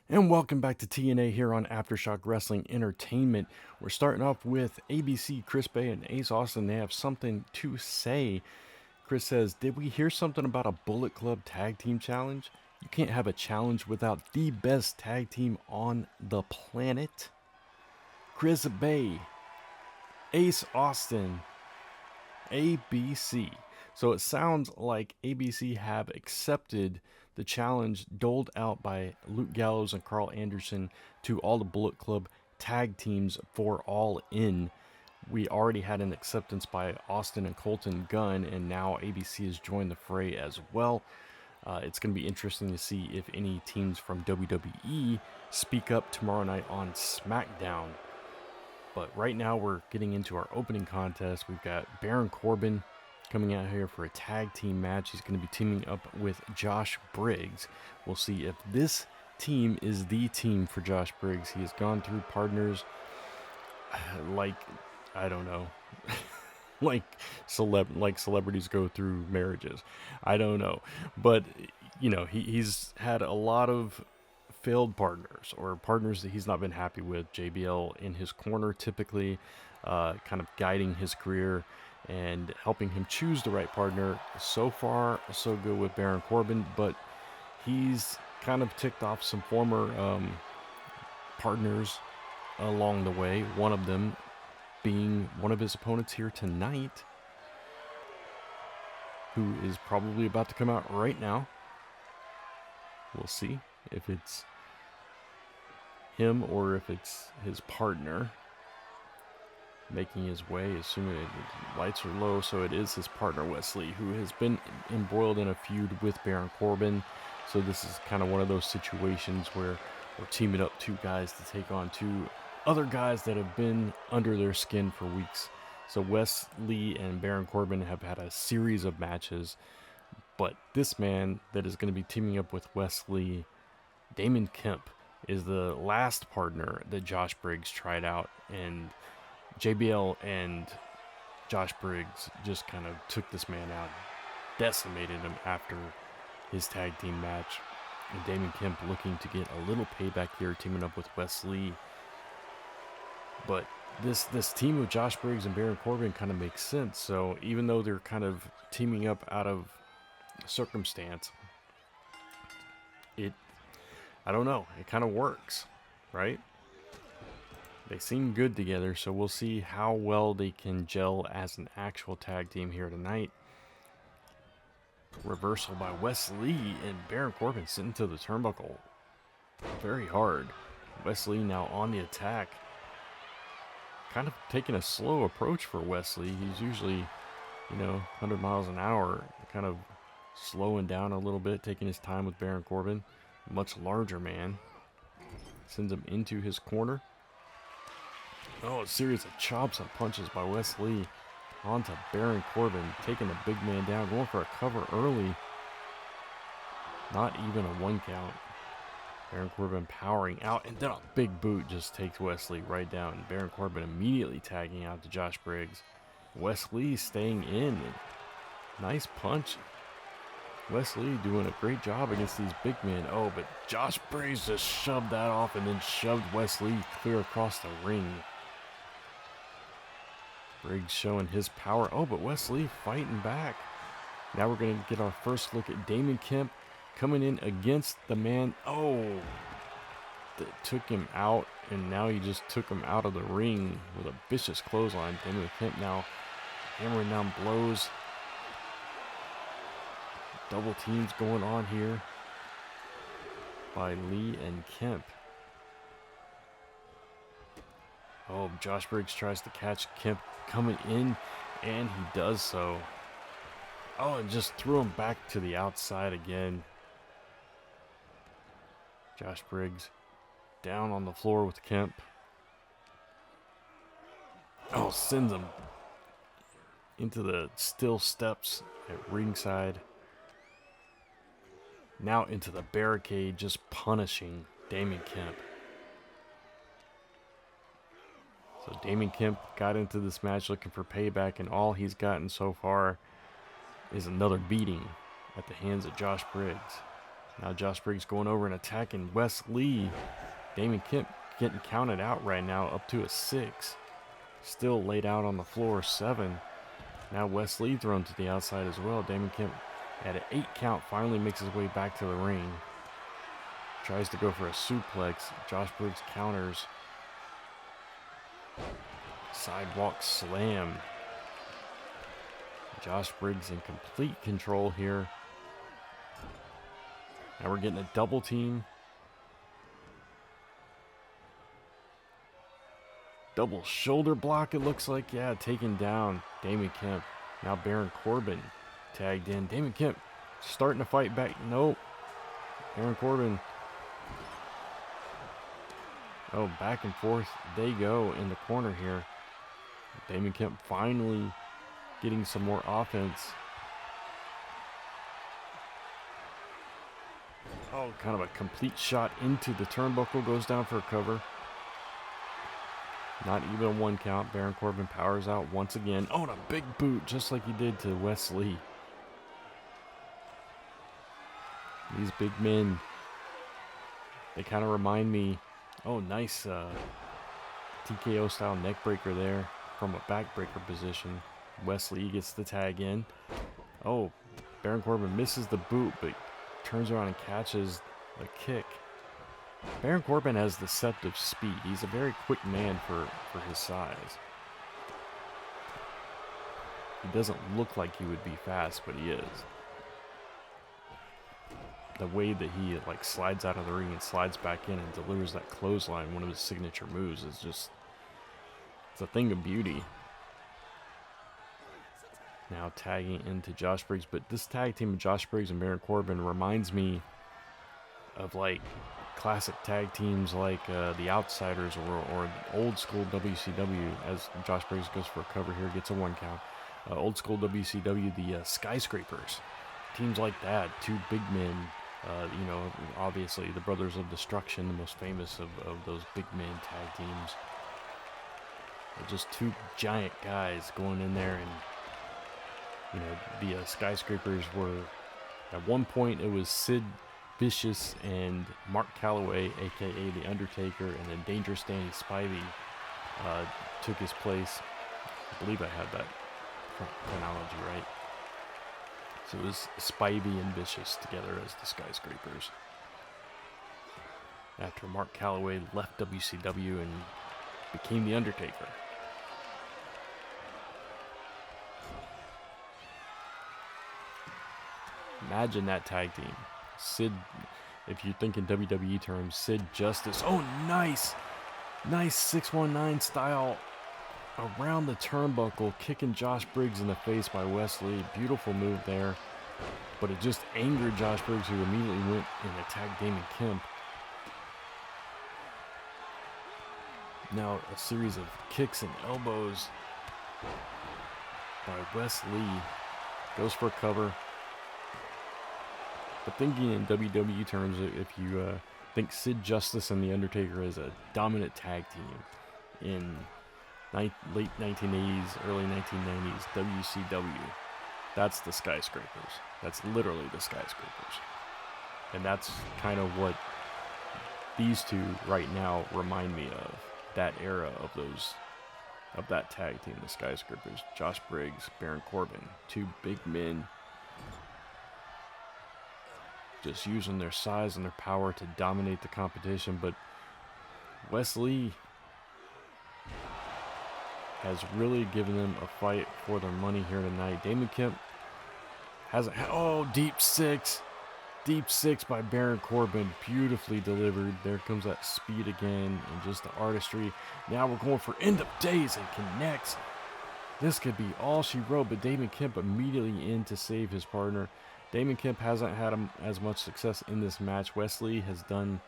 And welcome back to TNA here on Aftershock Wrestling Entertainment. We're starting off with ABC, Chris Bay, and Ace Austin. They have something to say. Chris says, did we hear something about a Bullet Club tag team challenge? You can't have a challenge without the best tag team on the planet. Chris Bay, Ace Austin, ABC. So it sounds like ABC have accepted the challenge doled out by Luke Gallows and Carl Anderson to all the Bullet Club tag teams for All In. We already had an acceptance by Austin and Colton Gunn, and now ABC has joined the fray as well. It's going to be interesting to see if any teams from WWE speak up tomorrow night on SmackDown. But right now we're getting into our opening contest. We've got Baron Corbin coming out here for a tag team match. He's going to be teaming up with Josh Briggs. We'll see if this team is the team for Josh Briggs. He has gone through partners like, I don't know, like celebrities go through marriages. I don't know. But, you know, he's had a lot of failed partners or partners that he's not been happy with. JBL in his corner typically, kind of guiding his career and helping him choose the right partner. So far, so good with Baron Corbin, but he's kind of ticked off some former partners along the way, one of them being one of his opponents here tonight, who is probably about to come out right now. We'll see if it's him or if it's his partner making his way. Assuming the lights are low, so it is his partner Wesley, who has been embroiled in a feud with Baron Corbin. So this is kind of one of those situations where we're teaming up two guys to take on two other guys that have been under their skin for weeks. So Wesley and Baron Corbin have had a series of matches, but this man that is going to be teaming up with Wesley, Damon Kemp, is the last partner that Josh Briggs tried out, and JBL and Josh Briggs just kind of took this man out, decimated him after his tag team match. And Damon Kemp looking to get a little payback here, teaming up with Wesley. But this team of Josh Briggs and Baron Corbin kind of makes sense. So even though they're kind of teaming up out of circumstance, I don't know, it kind of works, right? They seem good together, so we'll see how well they can gel as an actual tag team here tonight. Reversal by Wesley, and Baron Corbin sitting to the turnbuckle very hard. Wesley now on the attack. Kind of taking a slow approach for Wesley. He's usually, 100 miles an hour, kind of slowing down a little bit, taking his time with Baron Corbin. Much larger man. Sends him into his corner. Oh, a series of chops and punches by Wesley onto Baron Corbin, taking the big man down, going for a cover early. Not even a 1 count. Baron Corbin powering out, and then a big boot just takes Wesley right down. Baron Corbin immediately tagging out to Josh Briggs. Wesley staying in. Nice punch. Wesley doing a great job against these big men. Oh, but Josh Briggs just shoved that off and then shoved Wesley clear across the ring. Briggs showing his power. Oh, but Wesley fighting back. Now we're going to get our first look at Damon Kemp coming in against the man. Oh, that took him out, and now he just took him out of the ring with a vicious clothesline. Damon Kemp now hammering down blows. Double teams going on here by Lee and Kemp. Oh, Josh Briggs tries to catch Kemp coming in, and he does so. Oh, and just threw him back to the outside again. Josh Briggs down on the floor with Kemp. Oh, sends him into the steel steps at ringside. Now into the barricade, just punishing Damon Kemp. So Damon Kemp got into this match looking for payback, and all he's gotten so far is another beating at the hands of Josh Briggs. Now Josh Briggs going over and attacking Wes Lee. Damon Kemp getting counted out right now, up to a 6. Still laid out on the floor, 7. Now Wes Lee thrown to the outside as well. Damon Kemp at an 8 count finally makes his way back to the ring. Tries to go for a suplex. Josh Briggs counters. Sidewalk slam. Josh Briggs in complete control here. Now we're getting a double team. Double shoulder block, it looks like. Yeah, taken down. Damon Kemp. Now Baron Corbin tagged in. Damon Kemp starting to fight back. Nope. Baron Corbin. Oh, back and forth they go in the corner here. Damon Kemp finally getting some more offense. Oh, kind of a complete shot into the turnbuckle. Goes down for a cover. Not even a 1 count. Baron Corbin powers out once again. Oh, and a big boot, just like he did to Wes Lee. These big men, they kind of remind me. Oh, nice TKO style neck breaker there from a backbreaker position. Wes Lee gets the tag in. Oh, Baron Corbin misses the boot, but turns around and catches a kick. Baron Corbin has deceptive speed. He's a very quick man for his size. He doesn't look like he would be fast, but he is. The way that he like slides out of the ring and slides back in and delivers that clothesline, one of his signature moves, is just, it's a thing of beauty. Now tagging into Josh Briggs, but this tag team of Josh Briggs and Baron Corbin reminds me of like classic tag teams like the Outsiders or old school WCW, as Josh Briggs goes for a cover here, gets a 1 count. Old school WCW, the Skyscrapers. Teams like that, 2 big men, you know, obviously the Brothers of Destruction, the most famous of those big men tag teams. They're just 2 giant guys going in there, and you know, the Skyscrapers were, at one point it was Sid Vicious and Mark Calloway, aka The Undertaker, and then Dangerous Danny Spivey took his place. I believe I had that chronology right. So it was Spivey and Vicious together as the Skyscrapers. After Mark Calloway left WCW and became The Undertaker. Imagine that tag team. Sid, if you think in WWE terms, Sid Justice. Oh, nice. Nice 619 style around the turnbuckle, kicking Josh Briggs in the face by Wes Lee. Beautiful move there. But it just angered Josh Briggs, who immediately went and attacked Damon Kemp. Now a series of kicks and elbows by Wes Lee. Goes for a cover. But thinking in WWE terms, if you think Sid Justice and The Undertaker as a dominant tag team in late 1980s, early 1990s, WCW, that's the Skyscrapers. That's literally the Skyscrapers. And that's kind of what these 2 right now remind me of. That era of that tag team, the Skyscrapers. Josh Briggs, Baron Corbin, 2 big men just using their size and their power to dominate the competition. But Wes Lee has really given them a fight for their money here tonight. Damon Kemp has deep six by Baron Corbin, beautifully delivered. There comes that speed again and just the artistry. Now we're going for end of days and connects. This could be all she wrote, but Damon Kemp immediately in to save his partner. Damon Kemp hasn't had as much success in this match. Wes Lee has done,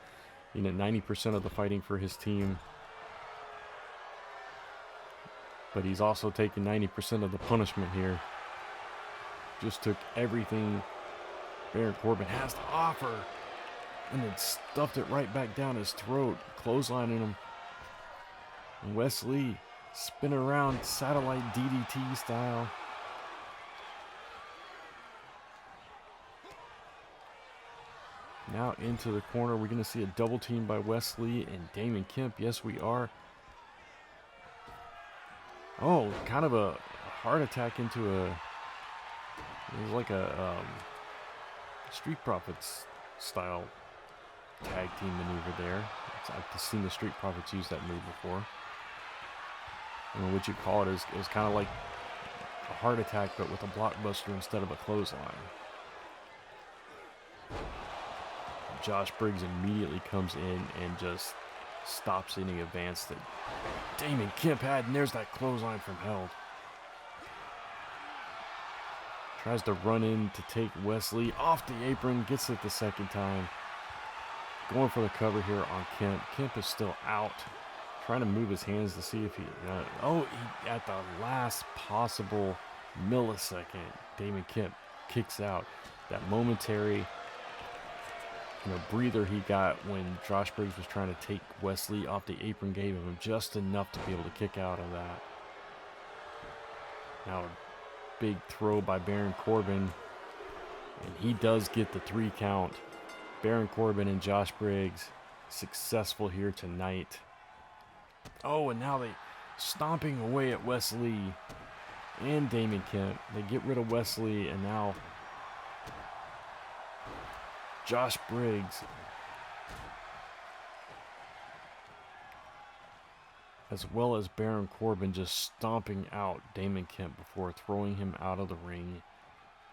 90% of the fighting for his team. But he's also taken 90% of the punishment here. Just took everything Baron Corbin has to offer and then stuffed it right back down his throat, clotheslining him. And Wes Lee spinning around satellite DDT style. Now into the corner. We're going to see a double team by Wesley and Damon Kemp. Yes, we are. Oh, kind of a heart attack into a... It was like a Street Profits style tag team maneuver there. I've seen the Street Profits use that move before. I don't know what you call it. It was kind of like a heart attack, but with a blockbuster instead of a clothesline. Josh Briggs immediately comes in and just stops any advance that Damon Kemp had, and there's that clothesline from hell. Tries to run in to take Wesley off the apron, gets it the second time. Going for the cover here on Kemp. Kemp is still out. Trying to move his hands to see if he... at the last possible millisecond, Damon Kemp kicks out. That momentary breather he got when Josh Briggs was trying to take Wesley off the apron gave him just enough to be able to kick out of that. Now a big throw by Baron Corbin, and he does get the 3 count. Baron Corbin and Josh Briggs successful here tonight. Oh, and now they stomping away at Wesley and Damon Kemp. They get rid of Wesley, and now Josh Briggs, as well as Baron Corbin, just stomping out Damon Kemp before throwing him out of the ring.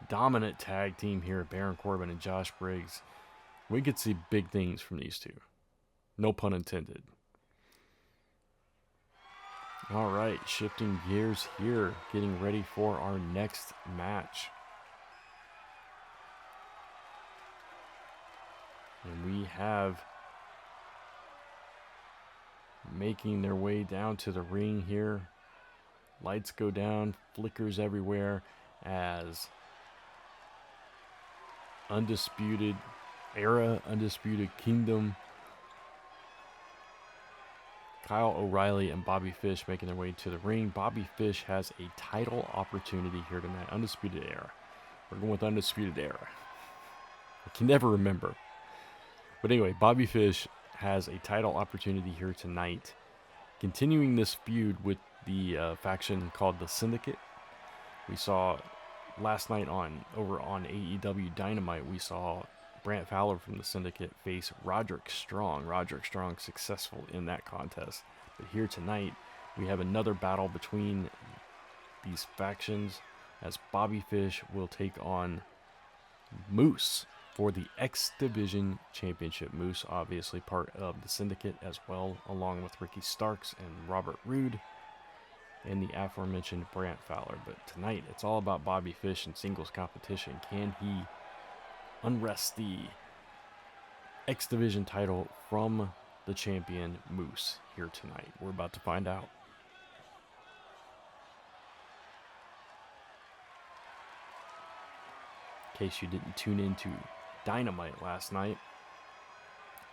Dominant tag team here, Baron Corbin and Josh Briggs. We could see big things from these two. No pun intended. All right, shifting gears here, getting ready for our next match. And we have making their way down to the ring here. Lights go down, flickers everywhere as Undisputed Era, Undisputed Kingdom, Kyle O'Reilly and Bobby Fish making their way to the ring. Bobby Fish has a title opportunity here tonight. Undisputed Era. We're going with Undisputed Era. I can never remember. But anyway, Bobby Fish has a title opportunity here tonight. Continuing this feud with the faction called the Syndicate. We saw last night over on AEW Dynamite, we saw Brant Fowler from the Syndicate face Roderick Strong. Roderick Strong successful in that contest. But here tonight, we have another battle between these factions as Bobby Fish will take on Moose for the X Division Championship. Moose, obviously part of the Syndicate as well, along with Ricky Starks and Robert Roode and the aforementioned Brant Fowler. But tonight, it's all about Bobby Fish and singles competition. Can he unwrest the X Division title from the champion Moose here tonight? We're about to find out. In case you didn't tune into Dynamite last night,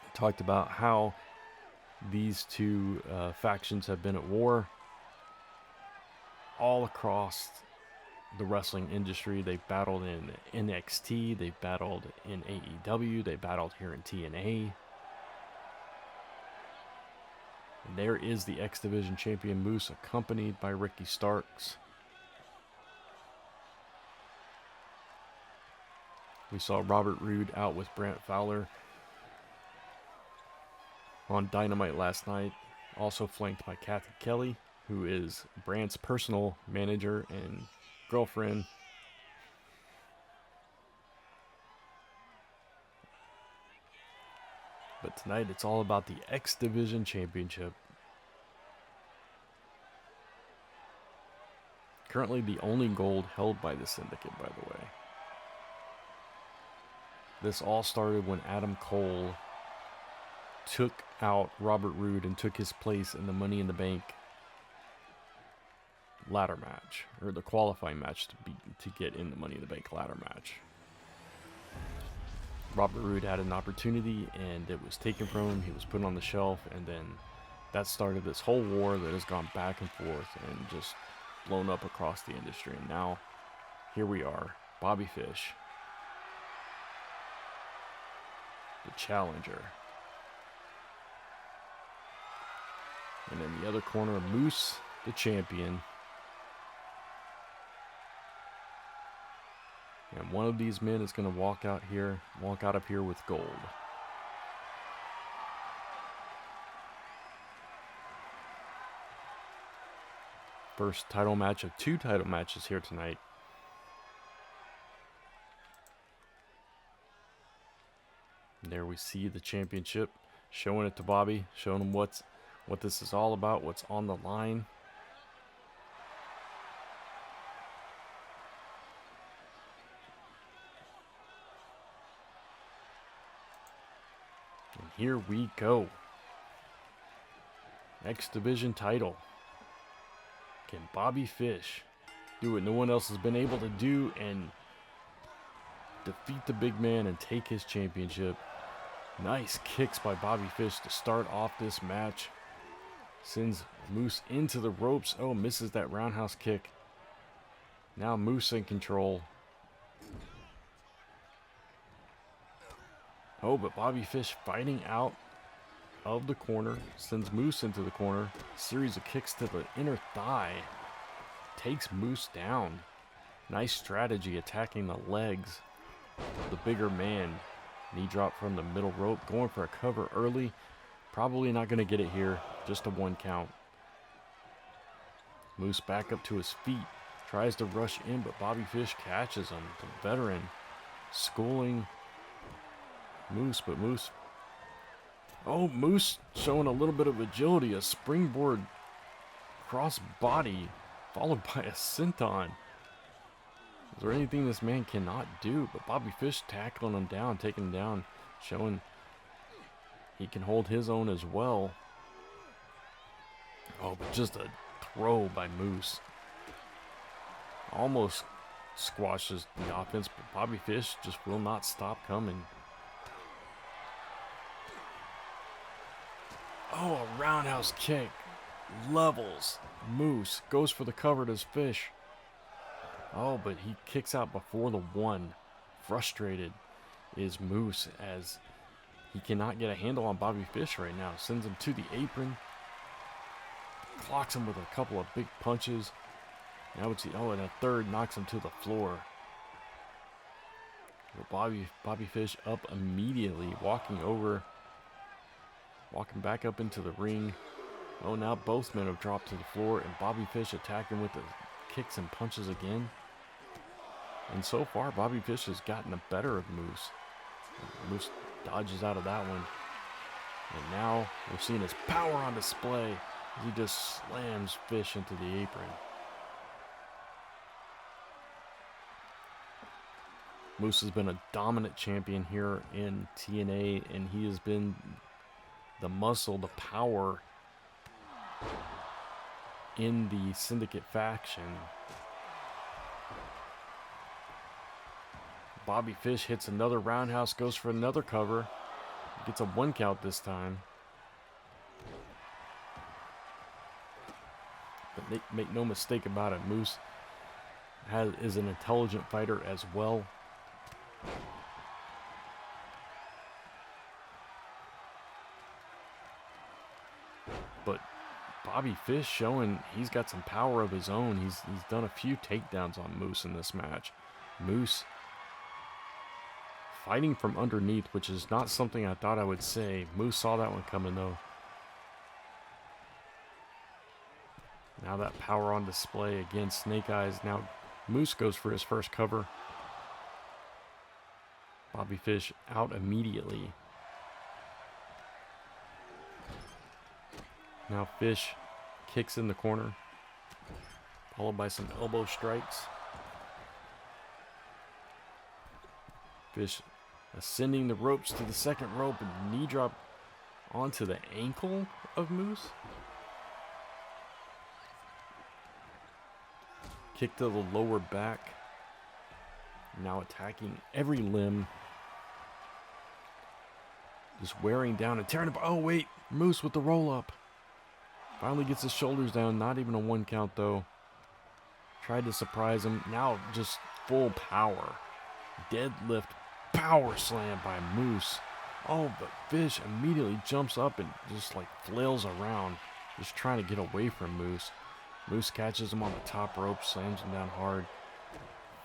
I talked about how these two factions have been at war all across the wrestling industry. They've battled in NXT, they've battled in AEW, they battled here in TNA. And there is the X Division champion Moose, accompanied by Ricky Starks. We saw Robert Roode out with Brant Fowler on Dynamite last night, also flanked by Kathy Kelly, who is Brant's personal manager and girlfriend. But tonight it's all about the X Division Championship. Currently the only gold held by the Syndicate, by the way. This all started when Adam Cole took out Robert Roode and took his place in the Money in the Bank ladder match, or the qualifying match to get in the Money in the Bank ladder match. Robert Roode had an opportunity and it was taken from him. He was put on the shelf, and then that started this whole war that has gone back and forth and just blown up across the industry. And now here we are, Bobby Fish the challenger. And in the other corner, Moose, the champion. And one of these men is going to walk out of here with gold. First title match of 2 title matches here tonight. And there we see the championship, showing it to Bobby, showing him what this is all about, what's on the line. And here we go. X Division title. Can Bobby Fish do what no one else has been able to do and defeat the big man and take his championship? Nice kicks by Bobby Fish to start off this match. Sends Moose into the ropes. Oh, misses that roundhouse kick. Now Moose in control. Oh, but Bobby Fish fighting out of the corner. Sends Moose into the corner. Series of kicks to the inner thigh. Takes Moose down. Nice strategy attacking the legs of the bigger man. Knee drop from the middle rope. Going for a cover early. Probably not going to get it here. Just a 1 count. Moose back up to his feet. Tries to rush in, but Bobby Fish catches him. The veteran schooling Moose, but Moose. Oh, Moose showing a little bit of agility. A springboard cross body followed by a senton. Is there anything this man cannot do? But Bobby Fish tackling him down, taking him down, showing he can hold his own as well. Oh, but just a throw by Moose. Almost squashes the offense, but Bobby Fish just will not stop coming. Oh, a roundhouse kick. Levels Moose. Goes for the cover to Fish. Oh, but he kicks out before the 1. Frustrated is Moose as he cannot get a handle on Bobby Fish right now. Sends him to the apron. Clocks him with a couple of big punches. Now it's and a third knocks him to the floor. But Bobby Fish up immediately, walking back up into the ring. Oh, now both men have dropped to the floor, and Bobby Fish attacking with the kicks and punches again. And so far, Bobby Fish has gotten the better of Moose. Moose dodges out of that one. And now we're seeing his power on display. He just slams Fish into the apron. Moose has been a dominant champion here in TNA, and he has been the muscle, the power in the Syndicate faction. Bobby Fish hits another roundhouse, goes for another cover. Gets a 1 count this time. But make no mistake about it, Moose is an intelligent fighter as well. But Bobby Fish showing he's got some power of his own. He's done a few takedowns on Moose in this match. Moose fighting from underneath, which is not something I thought I would say. Moose saw that one coming though. Now that power on display again. Snake Eyes. Now Moose goes for his first cover. Bobby Fish out immediately. Now Fish kicks in the corner, followed by some elbow strikes. Fish ascending the ropes to the second rope, and knee drop onto the ankle of Moose. Kick to the lower back. Now attacking every limb. Just wearing down and tearing apart. Oh wait, Moose with the roll up. Finally gets his shoulders down. Not even a 1 count though. Tried to surprise him. Now just full power. Deadlift power slam by Moose. Oh, but Fish immediately jumps up and just like flails around, just trying to get away from Moose. Moose catches him on the top rope, slams him down hard.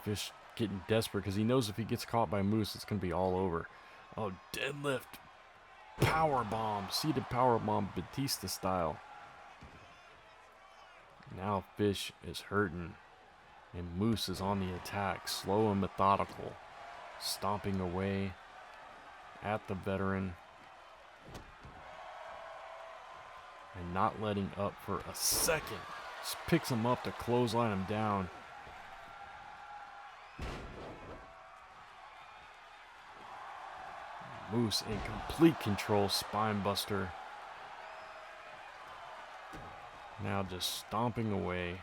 Fish getting desperate because he knows if he gets caught by Moose, it's going to be all over. Oh, deadlift. Power bomb. Seated power bomb, Batista style. Now Fish is hurting. And Moose is on the attack. Slow and methodical. Stomping away at the veteran. And not letting up for a second. Just picks him up to clothesline him down. Moose in complete control, spine buster. Now just stomping away.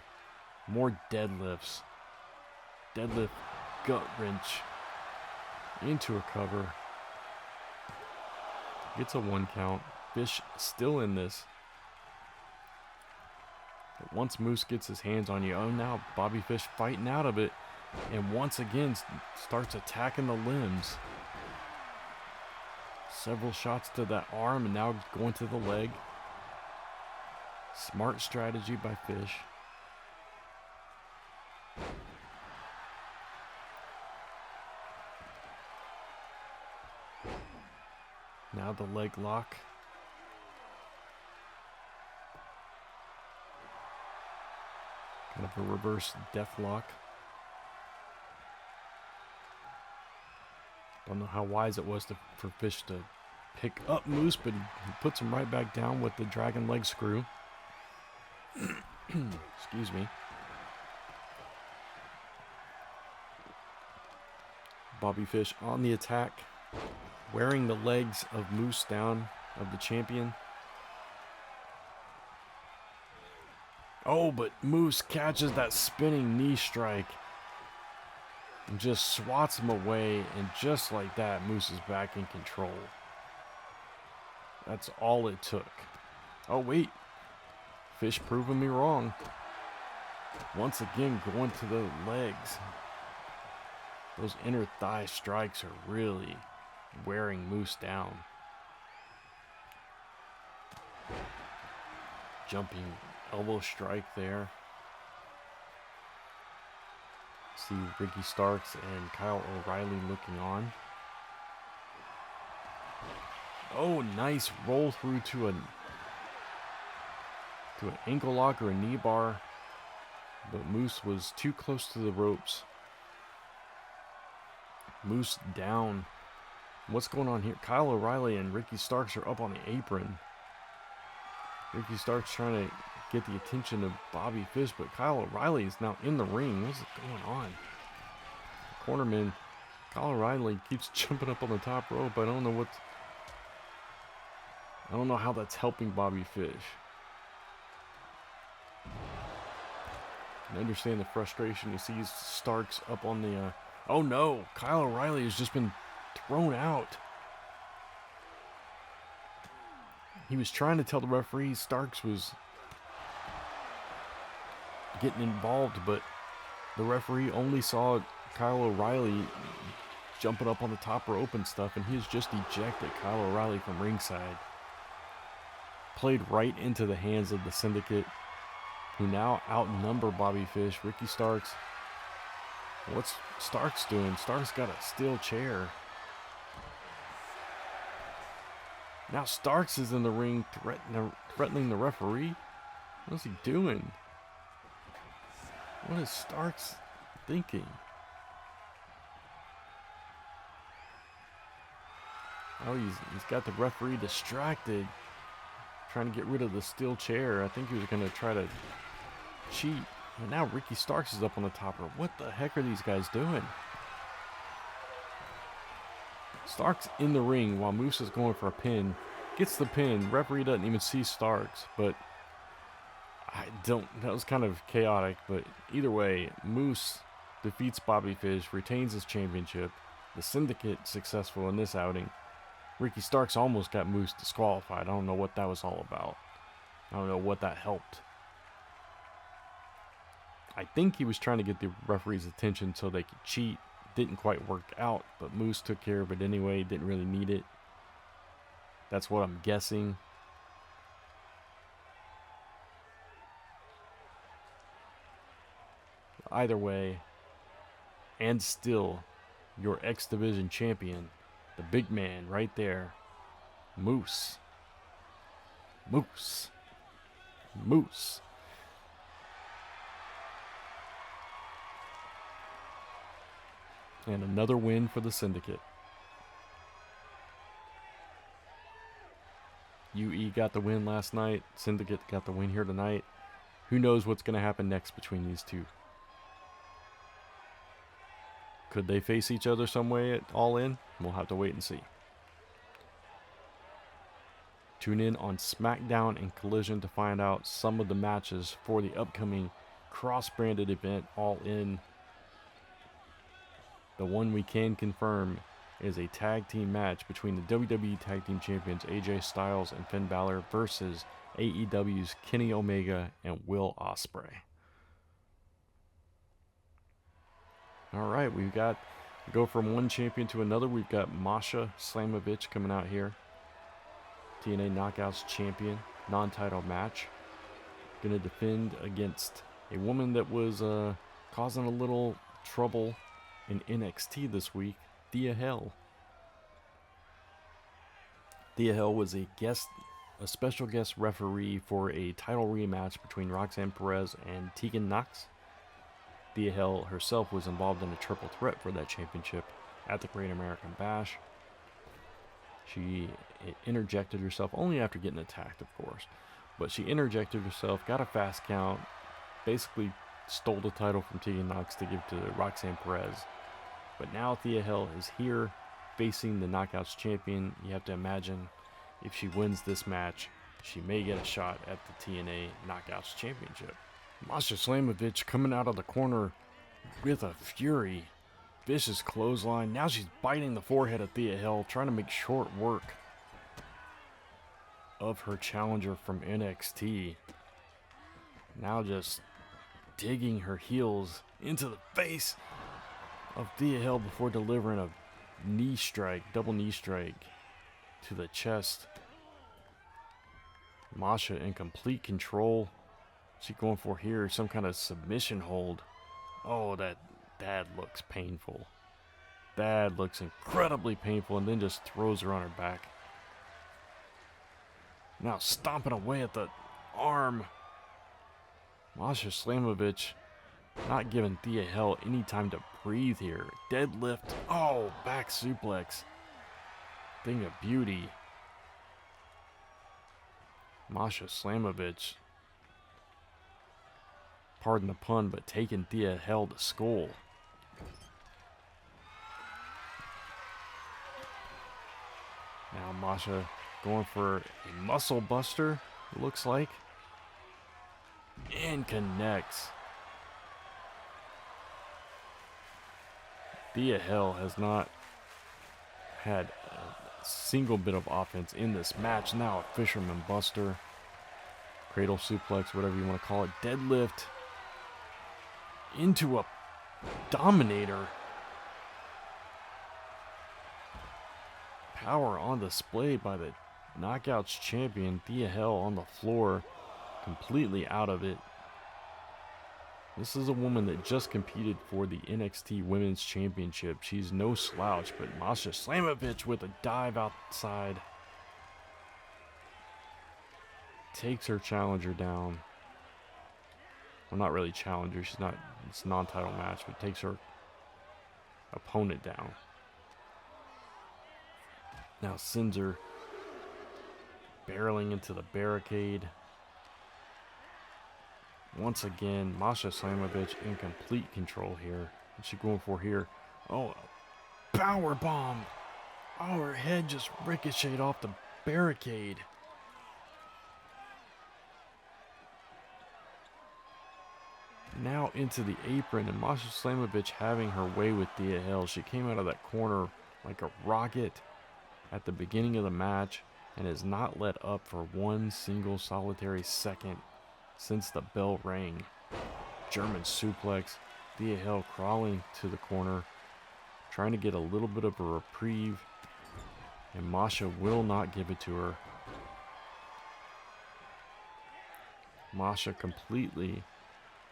More deadlifts. Deadlift gut wrench. Into a cover. Gets a 1 count. Fish still in this. But once Moose gets his hands on you, oh, now Bobby Fish fighting out of it. And once again starts attacking the limbs. Several shots to that arm and now going to the leg. Smart strategy by Fish. Now the leg lock. Kind of a reverse death lock. Don't know how wise it was for Fish to pick up Moose, but he puts him right back down with the dragon leg screw. Excuse me. Bobby Fish on the attack, wearing the legs of Moose down, of the champion. Oh, but Moose catches that spinning knee strike and just swats him away, and just like that, Moose is back in control. That's all it took. Oh, wait. Fish proving me wrong. Once again, going to the legs. Those inner thigh strikes are really wearing Moose down. Jumping elbow strike there. See Ricky Starks and Kyle O'Reilly looking on. Oh, nice roll through to an ankle lock or a knee bar. But Moose was too close to the ropes. Moose down. What's going on here? Kyle O'Reilly and Ricky Starks are up on the apron. Ricky Starks trying to get the attention of Bobby Fish, but Kyle O'Reilly is now in the ring. What's going on? Cornerman, Kyle O'Reilly keeps jumping up on the top rope. I don't know how that's helping Bobby Fish. I understand the frustration. He sees Starks up on the... oh no! Kyle O'Reilly has just been thrown out. He was trying to tell the referee Starks was getting involved, but the referee only saw Kyle O'Reilly jumping up on the top rope and stuff, and he has just ejected Kyle O'Reilly from ringside. Played right into the hands of the Syndicate, who now outnumber Bobby Fish. Ricky Starks. What's Starks doing? Starks got a steel chair. Now Starks is in the ring threatening the referee. What's he doing? What is Starks thinking? Oh, he's got the referee distracted, trying to get rid of the steel chair. I think he was going to try to cheat. And now Ricky Starks is up on the top rope. What the heck are these guys doing? Starks in the ring while Moose is going for a pin. Gets the pin. Referee doesn't even see Starks, but that was kind of chaotic, but either way, Moose defeats Bobby Fish, retains his championship. The Syndicate successful in this outing. Ricky Starks almost got Moose disqualified. I don't know what that was all about. I don't know what that helped. I think he was trying to get the referee's attention so they could cheat. Didn't quite work out, but Moose took care of it anyway. Didn't really need it. That's what I'm guessing. Either way, and still, your X Division champion, the big man right there, Moose. Moose. Moose. And another win for the Syndicate. UE got the win last night. Syndicate got the win here tonight. Who knows what's going to happen next between these two? Could they face each other some way at All In? We'll have to wait and see. Tune in on SmackDown and Collision to find out some of the matches for the upcoming cross-branded event All In. The one we can confirm is a tag team match between the WWE Tag Team Champions AJ Styles and Finn Balor versus AEW's Kenny Omega and Will Ospreay. All right, we go from one champion to another. We've got Masha Slamovich coming out here. TNA Knockouts champion, non-title match. Going to defend against a woman that was causing a little trouble in NXT this week, Thea Hell. Thea Hell was a special guest referee for a title rematch between Roxanne Perez and Tegan Knox. Thea Hell herself was involved in a triple threat for that championship at the Great American Bash. She interjected herself only after getting attacked, of course. But she interjected herself, got a fast count, basically stole the title from Tegan Knox to give to Roxanne Perez. But now Thea Hell is here facing the Knockouts champion. You have to imagine if she wins this match, she may get a shot at the TNA Knockouts championship. Masha Slamovich coming out of the corner with a fury. Vicious clothesline. Now she's biting the forehead of Thea Hell, trying to make short work of her challenger from NXT. Now just digging her heels into the face of Thea Hell before delivering a knee strike, double knee strike to the chest. Masha in complete control. She going for here some kind of submission hold. Oh, that looks painful. That looks incredibly painful, and then just throws her on her back. Now stomping away at the arm. Masha Slamovich not giving Thea Hell any time to breathe here. Deadlift. Oh, back suplex. Thing of beauty. Masha Slamovich, pardon the pun, but taking Thea Hell to school. Now Masha going for a muscle buster, it looks like. And connects. Thea Hell has not had a single bit of offense in this match. Now a fisherman buster. Cradle suplex, whatever you want to call it. Deadlift. Into a dominator. Power on display by the Knockouts champion. Thea Hell on the floor, completely out of it. This is a woman that just competed for the NXT Women's Championship. She's no slouch, but Masha Slamovich with a dive outside takes her challenger down. Well, not really challenger. She's not. It's a non-title match, but takes her opponent down. Now sends her barreling into the barricade. Once again, Masha Slamovich in complete control here. What's she going for here? Oh, power bomb. Oh, her head just ricocheted off the barricade. Now into the apron, and Masha Slamovich having her way with Thea Hell. She came out of that corner like a rocket at the beginning of the match and has not let up for one single solitary second since the bell rang. German suplex. Thea Hell crawling to the corner, trying to get a little bit of a reprieve. And Masha will not give it to her. Masha completely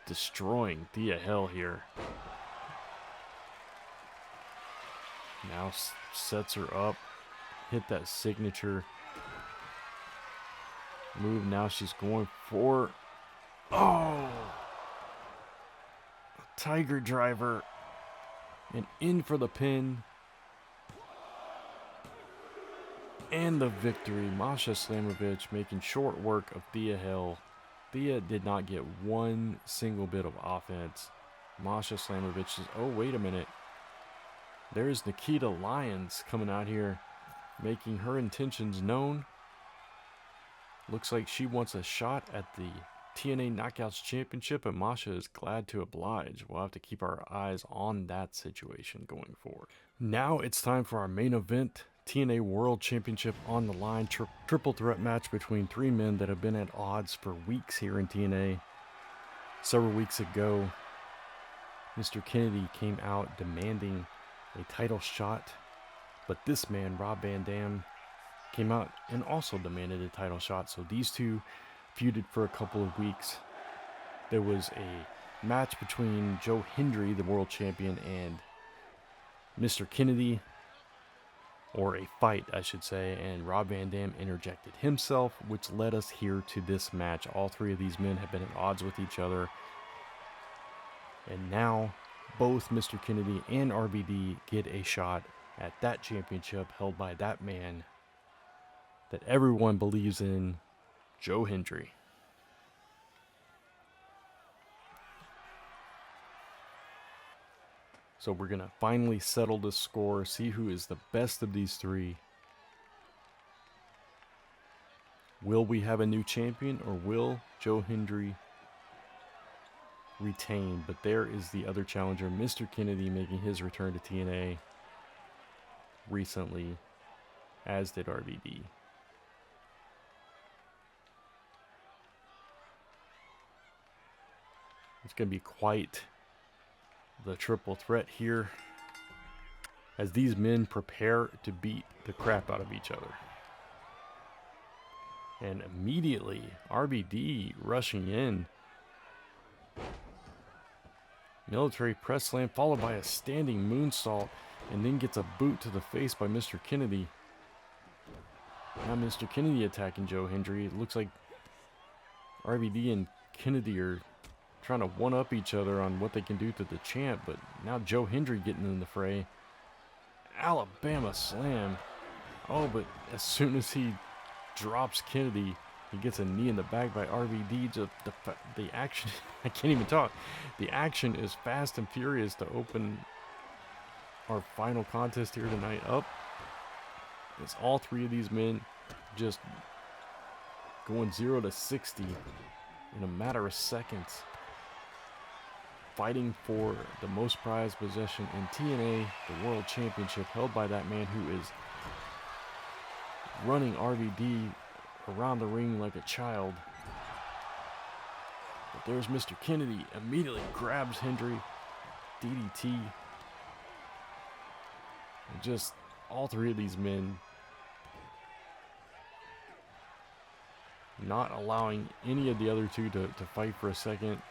destroying Thea Hell here. Now sets her up. Hit that signature move. Now she's going for... Oh! A Tiger Driver. And in for the pin. And the victory. Masha Slamovich making short work of Thea Hell. Thea did not get one single bit of offense. Masha Slamovich says, oh, wait a minute. There's Nikita Lyons coming out here, making her intentions known. Looks like she wants a shot at the TNA Knockouts Championship, and Masha is glad to oblige. We'll have to keep our eyes on that situation going forward. Now it's time for our main event. TNA World Championship on the line. Triple threat match between three men that have been at odds for weeks here in TNA. Several weeks ago, Mr. Kennedy came out demanding a title shot, but this man, Rob Van Dam, came out and also demanded a title shot. So these two feuded for a couple of weeks. There was a match between Joe Hendry, the world champion, and Mr. Kennedy, or a fight, I should say, and Rob Van Dam interjected himself, which led us here to this match. All three of these men have been at odds with each other, and now both Mr. Kennedy and RVD get a shot at that championship held by that man that everyone believes in, Joe Hendry. So we're going to finally settle this score, see who is the best of these three. Will we have a new champion, or will Joe Hendry retain? But there is the other challenger, Mr. Kennedy, making his return to TNA recently, as did RVD. It's going to be quite the triple threat here as these men prepare to beat the crap out of each other. And immediately RVD rushing in. Military press slam followed by a standing moonsault, and then gets a boot to the face by Mr. Kennedy. Now Mr. Kennedy attacking Joe Hendry. It looks like RVD and Kennedy are trying to one-up each other on what they can do to the champ, but now Joe Hendry getting in the fray. Alabama slam. Oh, but as soon as he drops Kennedy, he gets a knee in the back by RVD. Just the action, I can't even talk. The action is fast and furious to open our final contest here tonight up. It's all three of these men just going 0 to 60 in a matter of seconds, fighting for the most prized possession in TNA, the World Championship, held by that man who is running RVD around the ring like a child. But there's Mr. Kennedy, immediately grabs Hendry, DDT. And just all three of these men not allowing any of the other two to fight for a second.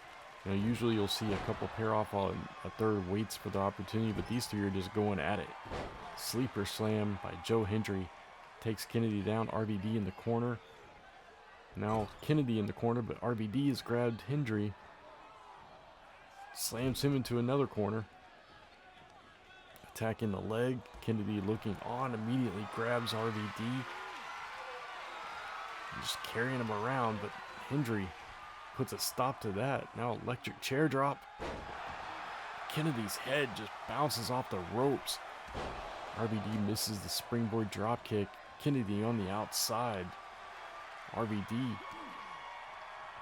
You know, usually you'll see a couple pair off while a third waits for the opportunity, but these three are just going at it. Sleeper slam by Joe Hendry takes Kennedy down. RVD in the corner. Now Kennedy in the corner, but RVD has grabbed Hendry. Slams him into another corner. Attacking the leg. Kennedy looking on, immediately grabs RVD. Just carrying him around, but Hendry puts a stop to that. Now electric chair drop. Kennedy's head just bounces off the ropes. RVD misses the springboard drop kick. Kennedy on the outside. RVD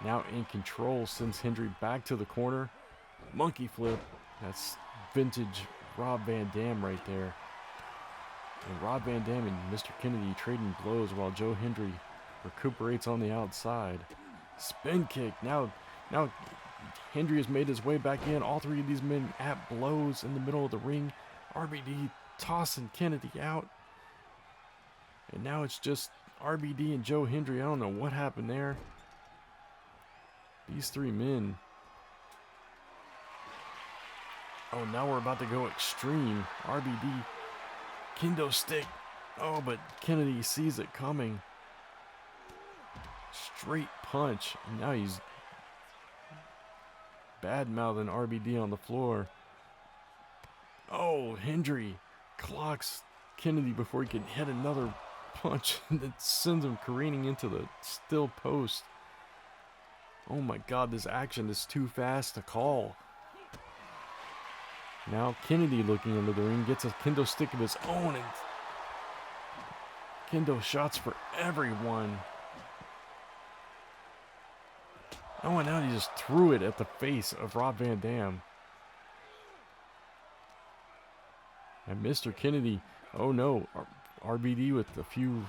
now in control, sends Hendry back to the corner. Monkey flip. That's vintage Rob Van Dam right there. And Rob Van Dam and Mr. Kennedy trading blows while Joe Hendry recuperates on the outside. Spin kick. Now Hendry has made his way back in. All three of these men at blows in the middle of the ring. RVD tossing Kennedy out. And now it's just RVD and Joe Hendry. I don't know what happened there. These three men. Oh, now we're about to go extreme. RVD. Kendo stick. Oh, but Kennedy sees it coming. Straight punch. And now he's bad-mouthing RVD on the floor. Oh, Hendry clocks Kennedy before he can hit another punch that sends him careening into the steel post. Oh my God, this action is too fast to call. Now Kennedy looking into the ring, gets a kendo stick of his own, and kendo shots for everyone. Oh, and now he just threw it at the face of Rob Van Dam. And Mr. Kennedy, oh no, RVD with a few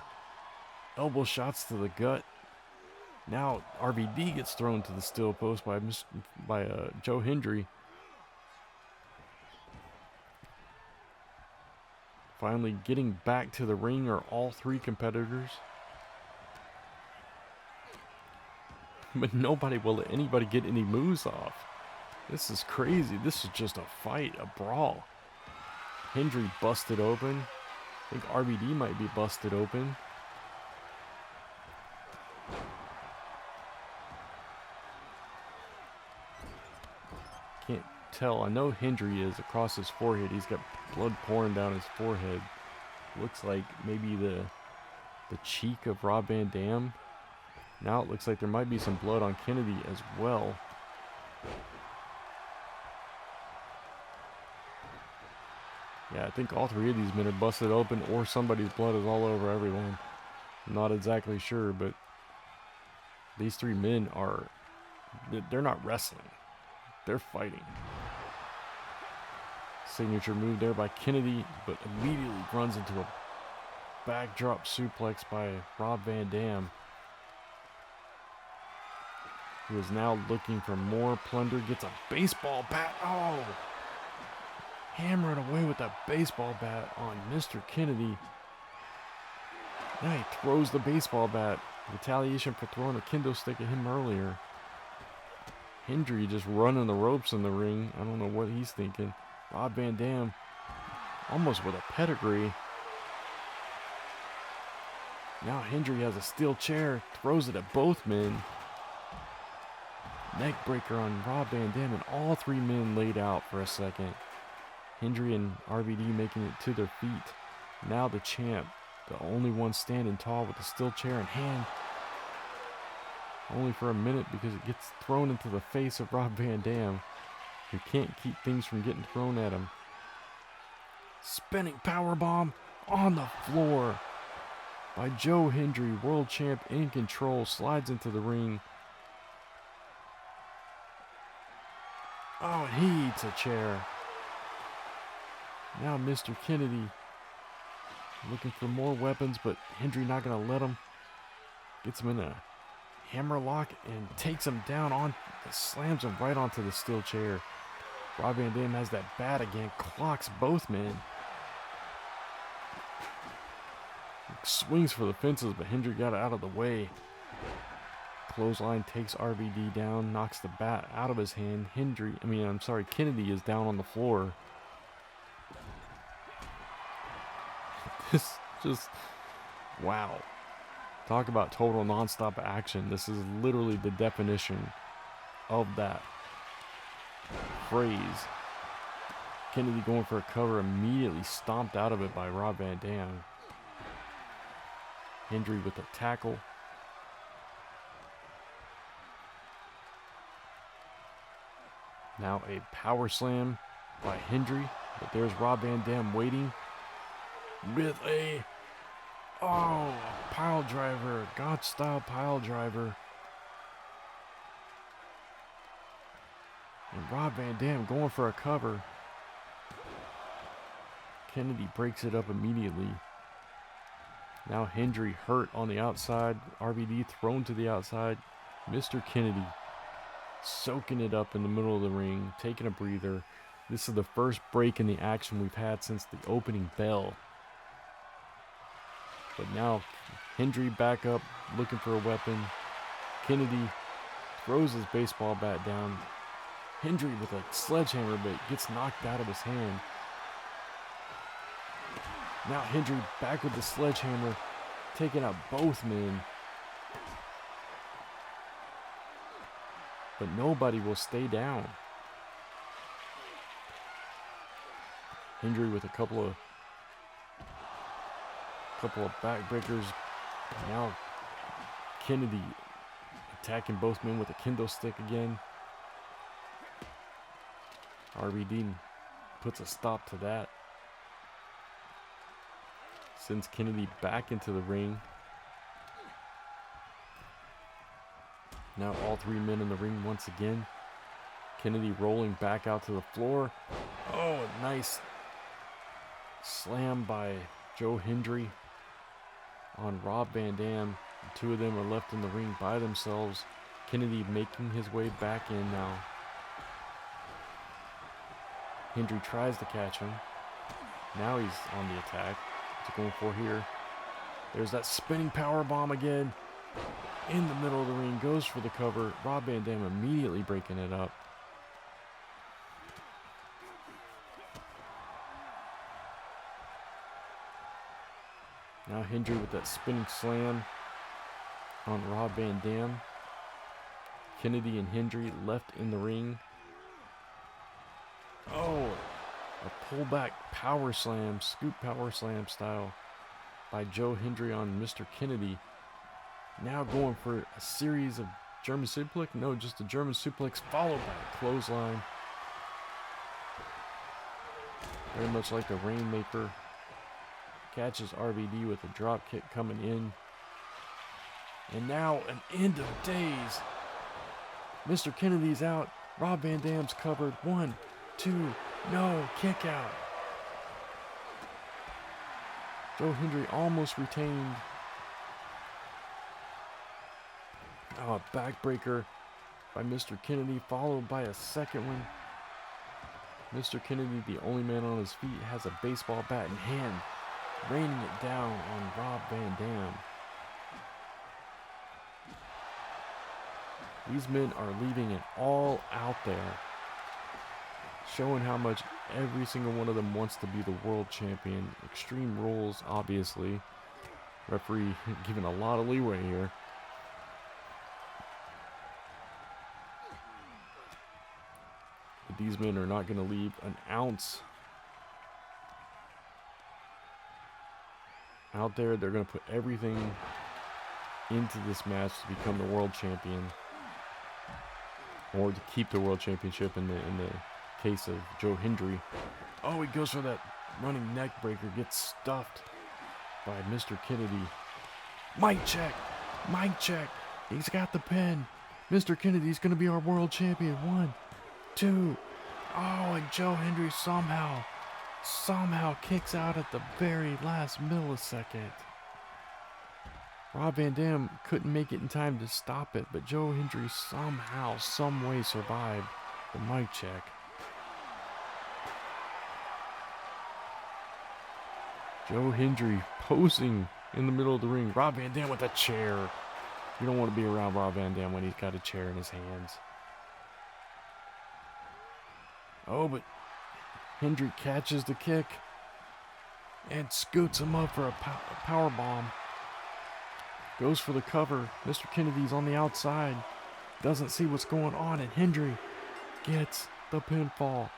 elbow shots to the gut. Now RVD gets thrown to the steel post by Joe Hendry. Finally getting back to the ring are all three competitors. But nobody will let anybody get any moves off. This is crazy. This is just a fight, a brawl. Hendry busted open. I think RVD might be busted open. Can't tell. I know Hendry is across his forehead. He's got blood pouring down his forehead. Looks like maybe the cheek of Rob Van Dam. Now it looks like there might be some blood on Kennedy as well. Yeah, I think all three of these men are busted open, or somebody's blood is all over everyone. I'm not exactly sure, but these three men they're not wrestling. They're fighting. Signature move there by Kennedy, but immediately runs into a backdrop suplex by Rob Van Dam. He is now looking for more plunder, gets a baseball bat. Oh! Hammering away with that baseball bat on Mr. Kennedy. Now he throws the baseball bat. Retaliation for throwing a kendo stick at him earlier. Hendry just running the ropes in the ring. I don't know what he's thinking. Rob Van Dam almost with a pedigree. Now Hendry has a steel chair. Throws it at both men. Neck breaker on Rob Van Dam, and all three men laid out for a second. Hendry and RVD making it to their feet. Now the champ, the only one standing tall with a steel chair in hand. Only for a minute because it gets thrown into the face of Rob Van Dam, who can't keep things from getting thrown at him. Spinning powerbomb on the floor by Joe Hendry, world champ in control, slides into the ring. Oh, and he eats a chair. Now Mr. Kennedy looking for more weapons, but Hendry not going to let him. Gets him in a hammerlock and takes him down slams him right onto the steel chair. Rob Van Dam has that bat again, clocks both men. Swings for the fences, but Hendry got out of the way. Clothesline takes RVD down, knocks the bat out of his hand. Kennedy is down on the floor. This just, wow. Talk about total nonstop action. This is literally the definition of that phrase. Kennedy going for a cover, immediately stomped out of it by Rob Van Dam. Hendry with a tackle. Now a power slam by Hendry, but there's Rob Van Dam waiting with a pile driver, God style pile driver. And Rob Van Dam going for a cover. Kennedy breaks it up immediately. Now Hendry hurt on the outside. RVD thrown to the outside. Mr. Kennedy soaking it up in the middle of the ring, taking a breather. This is the first break in the action we've had since the opening bell. But now Hendry back up, looking for a weapon. Kennedy throws his baseball bat down. Hendry with a sledgehammer, but gets knocked out of his hand. Now Hendry back with the sledgehammer, taking out both men. But nobody will stay down. Hendry with a couple of backbreakers. Now Kennedy attacking both men with a kendo stick again. RVD puts a stop to that. Sends Kennedy back into the ring. Now all three men in the ring once again. Kennedy rolling back out to the floor. Oh, a nice slam by Joe Hendry on Rob Van Dam. The two of them are left in the ring by themselves. Kennedy making his way back in now. Hendry tries to catch him. Now he's on the attack. What's he going for here? There's that spinning power bomb again. In the middle of the ring, goes for the cover. Rob Van Dam immediately breaking it up. Now Hendry with that spinning slam on Rob Van Dam. Kennedy and Hendry left in the ring. Oh, a pullback power slam, scoop power slam style by Joe Hendry on Mr. Kennedy. Now going for a series of German suplex. No, just a German suplex followed by a clothesline. Very much like a Rainmaker. Catches RVD with a drop kick coming in. And now an end of days. Mr. Kennedy's out. Rob Van Dam's covered. 1, 2, no, kick out. Joe Hendry almost retained. Oh, a backbreaker by Mr. Kennedy, followed by a second one. Mr. Kennedy, the only man on his feet, has a baseball bat in hand, raining it down on Rob Van Dam. These men are leaving it all out there, showing how much every single one of them wants to be the world champion. Extreme Rules, obviously. Referee giving a lot of leeway here. But these men are not going to leave an ounce out there. They're going to put everything into this match to become the world champion, or to keep the world championship in the case of Joe Hendry. Oh, he goes for that running neck breaker, gets stuffed by Mr. Kennedy. Mic check, mic check. He's got the pin. Mr. Kennedy's going to be our world champion. 1, 2. Oh, and Joe Hendry somehow kicks out at the very last millisecond. Rob Van Dam couldn't make it in time to stop it, but Joe Hendry somehow, someway survived the mic check. Joe Hendry posing in the middle of the ring. Rob Van Dam with a chair. You don't want to be around Rob Van Dam when he's got a chair in his hands. Oh, but Hendry catches the kick and scoots him up for a power bomb. Goes for the cover. Mr. Kennedy's on the outside. Doesn't see what's going on, and Hendry gets the pinfall.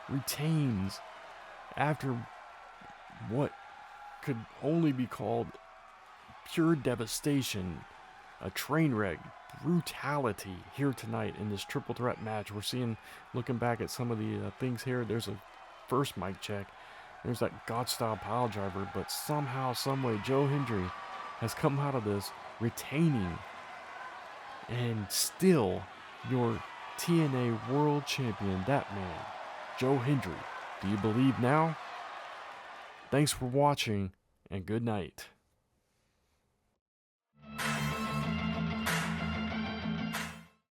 Retains after what could only be called pure devastation. A train wreck, brutality here tonight in this triple threat match. We're seeing, looking back at some of the things here, there's a first mic check. There's that God style pile driver, but somehow, someway, Joe Hendry has come out of this retaining and still your TNA World Champion, that man, Joe Hendry. Do you believe now? Thanks for watching, and good night.